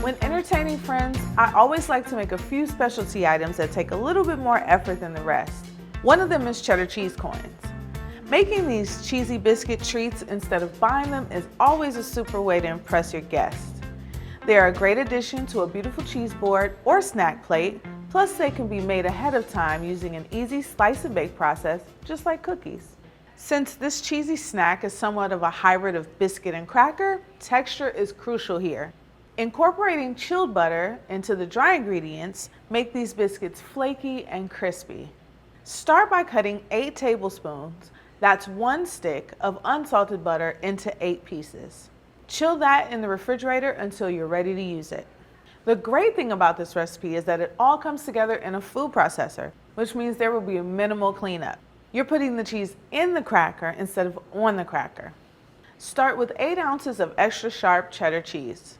When entertaining friends, I always like to make a few specialty items that take a little bit more effort than the rest. One of them is cheddar cheese coins. Making these cheesy biscuit treats instead of buying them is always a super way to impress your guests. They are a great addition to a beautiful cheese board or snack plate, plus they can be made ahead of time using an easy slice and bake process, just like cookies. Since this cheesy snack is somewhat of a hybrid of biscuit and cracker, texture is crucial here. Incorporating chilled butter into the dry ingredients make these biscuits flaky and crispy. Start by cutting 8 tablespoons, that's 1 stick of unsalted butter, into 8 pieces. Chill that in the refrigerator until you're ready to use it. The great thing about this recipe is that it all comes together in a food processor, which means there will be a minimal cleanup. You're putting the cheese in the cracker instead of on the cracker. Start with 8 ounces of extra sharp cheddar cheese.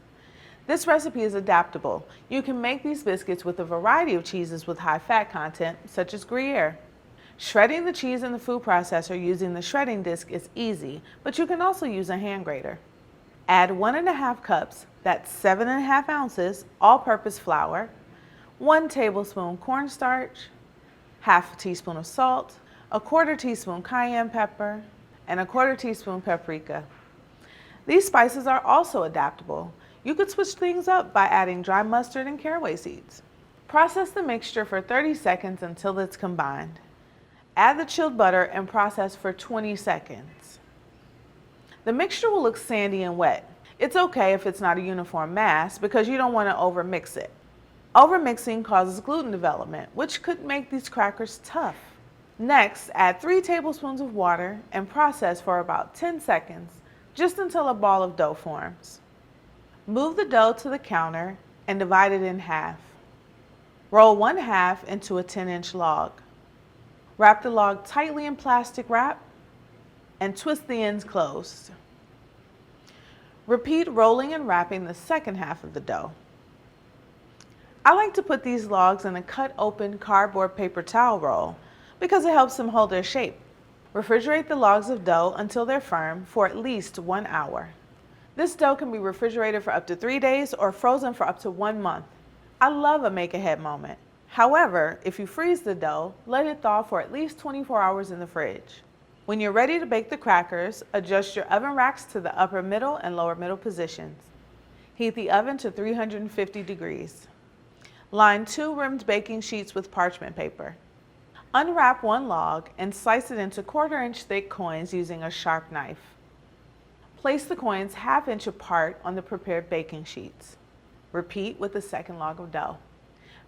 This recipe is adaptable. You can make these biscuits with a variety of cheeses with high fat content, such as Gruyere. Shredding the cheese in the food processor using the shredding disc is easy, but you can also use a hand grater. Add 1½ cups, that's 7½ ounces, all-purpose flour, 1 tablespoon cornstarch, ½ teaspoon of salt, 1/4 teaspoon cayenne pepper, and 1/4 teaspoon paprika. These spices are also adaptable. You could switch things up by adding dry mustard and caraway seeds. Process the mixture for 30 seconds until it's combined. Add the chilled butter and process for 20 seconds. The mixture will look sandy and wet. It's okay if it's not a uniform mass because you don't want to overmix it. Overmixing causes gluten development, which could make these crackers tough. Next, add 3 tablespoons of water and process for about 10 seconds, just until a ball of dough forms. Move the dough to the counter and divide it in half. Roll 1/2 into a 10-inch log. Wrap the log tightly in plastic wrap and twist the ends closed. Repeat rolling and wrapping the second half of the dough. I like to put these logs in a cut open cardboard paper towel roll because it helps them hold their shape. Refrigerate the logs of dough until they're firm for at least 1 hour. This dough can be refrigerated for up to 3 days or frozen for up to 1 month. I love a make-ahead moment. However, if you freeze the dough, let it thaw for at least 24 hours in the fridge. When you're ready to bake the crackers, adjust your oven racks to the upper middle and lower middle positions. Heat the oven to 350 degrees. Line 2 rimmed baking sheets with parchment paper. Unwrap 1 log and slice it into 1/4-inch thick coins using a sharp knife. Place the coins 1/2 inch apart on the prepared baking sheets. Repeat with the second log of dough.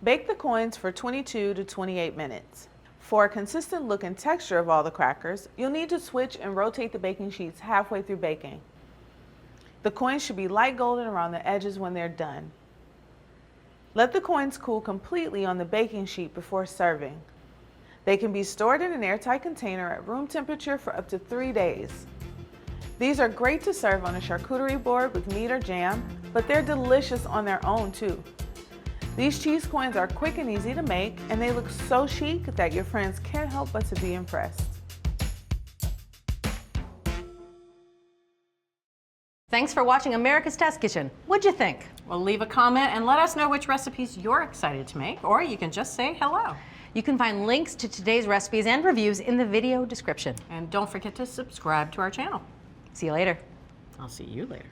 Bake the coins for 22 to 28 minutes. For a consistent look and texture of all the crackers, you'll need to switch and rotate the baking sheets halfway through baking. The coins should be light golden around the edges when they're done. Let the coins cool completely on the baking sheet before serving. They can be stored in an airtight container at room temperature for up to 3 days. These are great to serve on a charcuterie board with meat or jam, but they're delicious on their own too. These cheese coins are quick and easy to make, and they look so chic that your friends can't help but to be impressed. Thanks for watching America's Test Kitchen. What'd you think? Well, leave a comment and let us know which recipes you're excited to make, or you can just say hello. You can find links to today's recipes and reviews in the video description. And don't forget to subscribe to our channel. See you later. I'll see you later.